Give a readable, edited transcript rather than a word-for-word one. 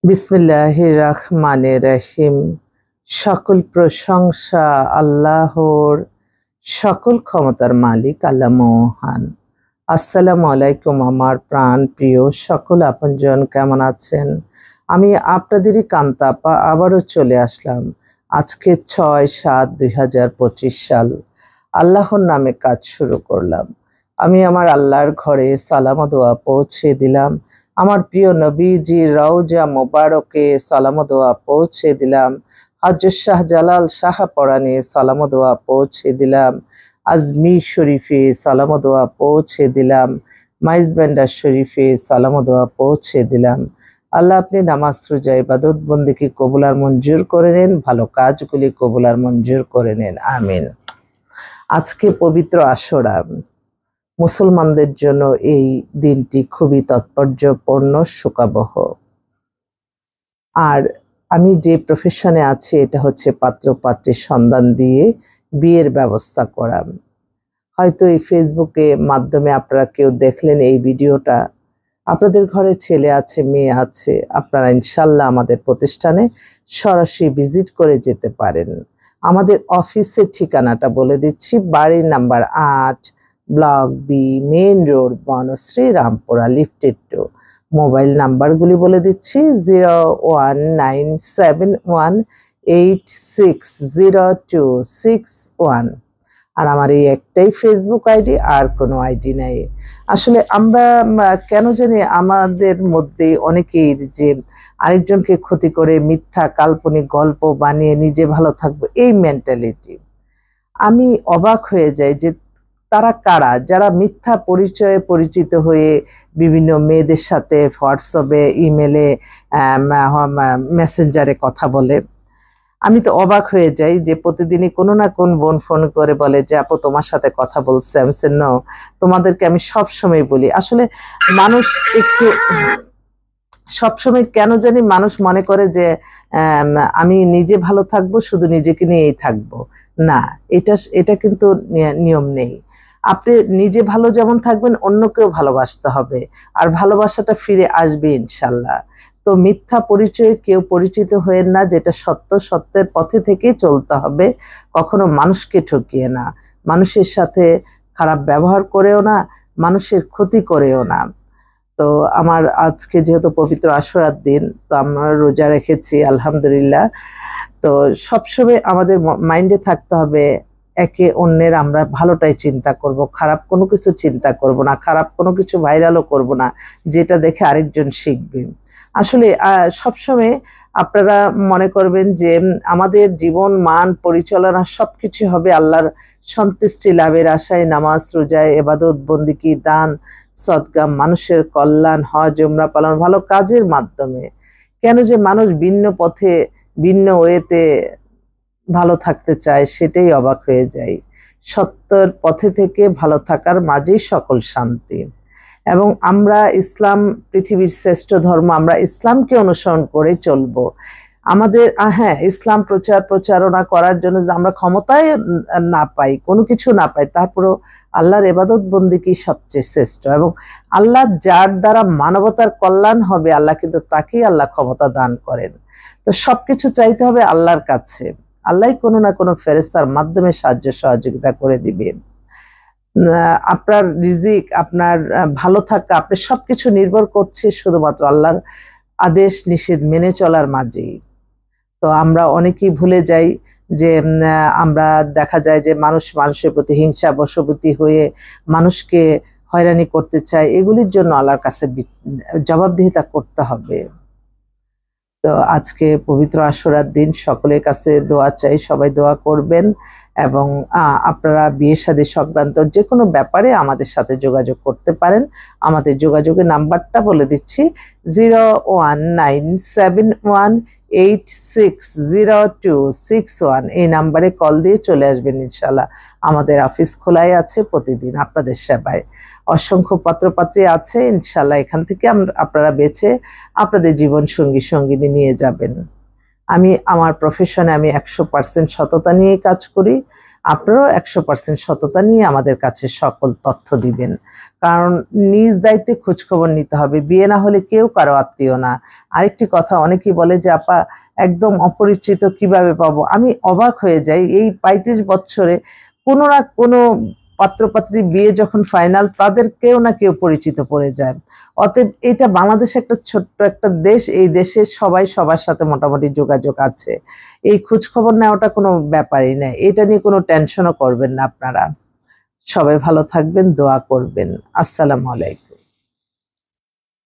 বিসমিল্লাহির রহমানির রহিম। সকল প্রশংসা আল্লাহর, সকল ক্ষমতার মালিক আল্লাহ মহান। আসসালামু আলাইকুম আমার প্রাণ প্রিয় সকল আপনজন, কেমন আছেন? আমি আপনাদেরই কান্তা আপা আবারও চলে আসলাম। আজকে 6/7/2025 সাল। আল্লাহর নামে কাজ শুরু করলাম। আমি আমার আল্লাহর ঘরে সালাম ও দোয়া পৌঁছে দিলাম। আমার প্রিয় নবীজি রওজা মোবারকে সালাম ও দোয়া পৌঁছে দিলাম। হযরত শাহজালাল শাহপরানে সালাম ও দোয়া পৌঁছে দিলাম। আজমির শরীফে সালাম ও দোয়া পৌঁছে দিলাম। মাইজবান্ডার শরীফে সালাম ও দোয়া পৌঁছে দিলাম। আল্লাহ আপনি নামাজ রোজা ইবাদত বন্দেগী কবুল আর মঞ্জুর করে নেন, ভালো কাজগুলি কবুল আর মঞ্জুর করে নেন, আমিন। আজকে পবিত্র আশুরা। মুসলমানদের জন্য এই দিনটি খুবই তাৎপর্যপূর্ণ, শোকাবহ। আর আমি যে প্রফেশনে আছি এটা হচ্ছে পাত্র পাত্রীর সন্ধান দিয়ে বিয়ের ব্যবস্থা করা। হয়তো এই ফেসবুকে মাধ্যমে আপনারা কেউ দেখলেন এই ভিডিওটা। আপনাদের ঘরে ছেলে আছে, মেয়ে আছে, আপনারা ইনশাল্লাহ আমাদের প্রতিষ্ঠানে সরাসরি ভিজিট করে যেতে পারেন। আমাদের অফিসের ঠিকানাটা বলে দিচ্ছি। বাড়ি number 8, block B, main road, Banasree, Rampura, লিফটেড 2। মোবাইল নাম্বারগুলি বলে দিচ্ছি 01971860261। আর আমার এই একটাই ফেসবুক আইডি, আর কোনো আইডি নাই। আসলে আমরা কেন জানি আমাদের মধ্যে অনেকেই যে আরেকজনকে ক্ষতি করে মিথ্যা কাল্পনিক গল্প বানিয়ে নিজে ভালো থাকবো, এই মেন্টালিটি। আমি অবাক হয়ে যাই যে তারা কারা, যারা মিথ্যা পরিচয়ে পরিচিত হয়ে বিভিন্ন মেয়েদের সাথে হোয়াটসঅ্যাপে, ইমেলে, মেসেঞ্জারে কথা বলে। আমি তো অবাক হয়ে যাই যে প্রতিদিনই কোনো না কোন বোন ফোন করে বলে যে আপু তোমার সাথে কথা বলছে। আমি বলছি নো, তোমাদেরকে আমি সবসময় বলি। আসলে মানুষ একটু সবসময় কেন জানি মানুষ মনে করে যে আমি নিজে ভালো থাকবো, শুধু নিজেকে নিয়েই থাকবো। না, এটা কিন্তু নিয়ম নেই। আপনি নিজে ভালো যেমন থাকবেন, অন্যকেও ভালোবাসতে হবে, আর ভালোবাসাটা ফিরে আসবে ইনশাল্লাহ। তো মিথ্যা পরিচয়ে কেউ পরিচিত হয়েন না। যেটা সত্য, সত্যের পথে থেকেই চলতে হবে। কখনো মানুষকে ঠকিয়ে না, মানুষের সাথে খারাপ ব্যবহার করেও না, মানুষের ক্ষতি করেও না। তো আমার আজকে যেহেতু পবিত্র আশুরার দিন, তো আমরা রোজা রেখেছি আলহামদুলিল্লাহ। তো সবসময় আমাদের মাইন্ডে থাকতে হবে একে অন্যের আমরা ভালোটাই চিন্তা করব, খারাপ কোনো কিছু চিন্তা করব না, খারাপ কোনো কিছু ভাইরালও করব না যেটা দেখে আরেকজন শিখবে। আসলে সবসময় আপনারা মনে করবেন যে আমাদের জীবন মান পরিচালনা সবকিছু হবে আল্লাহর সন্তুষ্টি লাভের আশায়, নামাজ রোজায়, ইবাদত বন্দেগী, দান সদকা, মানুষের কল্যাণ, হজ উমরা পালন, ভালো কাজের মাধ্যমে। কেন যে মানুষ ভিন্ন পথে ভিন্ন ওয়েতে ভালো থাকতে চায়, সেটাই অবাক হয়ে যায়। সত্যের পথে থেকে ভালো থাকার মাঝেই সকল শান্তি। এবং আমরা ইসলাম পৃথিবীর শ্রেষ্ঠ ধর্ম, আমরা ইসলামকে অনুসরণ করে চলবো। আমাদের হ্যাঁ, ইসলাম প্রচারণা করার জন্য আমরা ক্ষমতায় না পাই, কোনো কিছু না পাই, তারপরও আল্লাহর ইবাদত বন্দেগী সবচেয়ে শ্রেষ্ঠ। এবং আল্লাহ যার দ্বারা মানবতার কল্যাণ হবে, আল্লাহ কিন্তু তাকেই আল্লাহ ক্ষমতা দান করেন। তো সবকিছু চাইতে হবে আল্লাহর কাছে। আল্লাহ কোনো না কোনো ফেরেশতার মাধ্যমে সাহায্য সহযোগিতা করে দিবেন। আপনার রিজিক, আপনার ভালো থাকা, আপনার সবকিছু নির্ভর করছে শুধুমাত্র আল্লাহর আদেশ নিষেধ মেনে চলার মাঝেই। তো আমরা অনেকেই ভুলে যাই যে আমরা দেখা যায় যে মানুষের প্রতি হিংসা বশবর্তী হয়ে মানুষকে হয়রানি করতে চায়। এগুলির জন্য আল্লাহর কাছে জবাবদিহিতা করতে হবে। তো আজকে পবিত্র আশুরার দিন, সকলের কাছে দোয়া চাই, সবাই দোয়া করবেন। এবং আপনারা বিয়ে শাদী সংক্রান্ত যে কোনো ব্যাপারে আমাদের সাথে যোগাযোগ করতে পারেন। আমাদের যোগাযোগের নাম্বারটা বলে দিচ্ছি 01971860261। এই নাম্বারে কল দিয়ে চলে আসবেন ইনশাল্লাহ। আমাদের অফিস খোলাই আছে প্রতিদিন আপনাদের সেবায়। অসংখ্য পাত্রপাত্রী আছে ইনশাল্লাহ, এখান থেকে আপনারা বেছে আপনাদের জীবন সঙ্গিনী নিয়ে যাবেন। আমি আমার প্রফেশনে আমি 100% সততা নিয়ে কাজ করি। আপনারাও 100% সততা নিয়ে আমাদের কাছে সকল তথ্য দিবেন, কারণ নিজ দায়িত্বে খোঁজখবর নিতে হবে। বিয়ে না হলে কেউ কারো আত্মীয় না। আরেকটি কথা, অনেকেই বলে যে আপা একদম অপরিচিত কিভাবে পাবো। আমি অবাক হয়ে যাই, এই 35 বছরে কোনো না কোনো পাত্রপাত্রীর বিয়ে যখন ফাইনাল, তাদের কেউ না কেউ পরিচিত পড়ে যায়। অতএব এটা বাংলাদেশ একটা ছোট্ট একটা দেশ, এই দেশে সবাই সবার সাথে মোটামুটি যোগাযোগ আছে। এই খোঁজ খবর নেওয়াটা কোনো ব্যাপারই না, এটা নিয়ে কোনো টেনশনও করবেন না আপনারা। সবাই ভালো থাকবেন, দোয়া করবেন। আসসালামু আলাইকুম।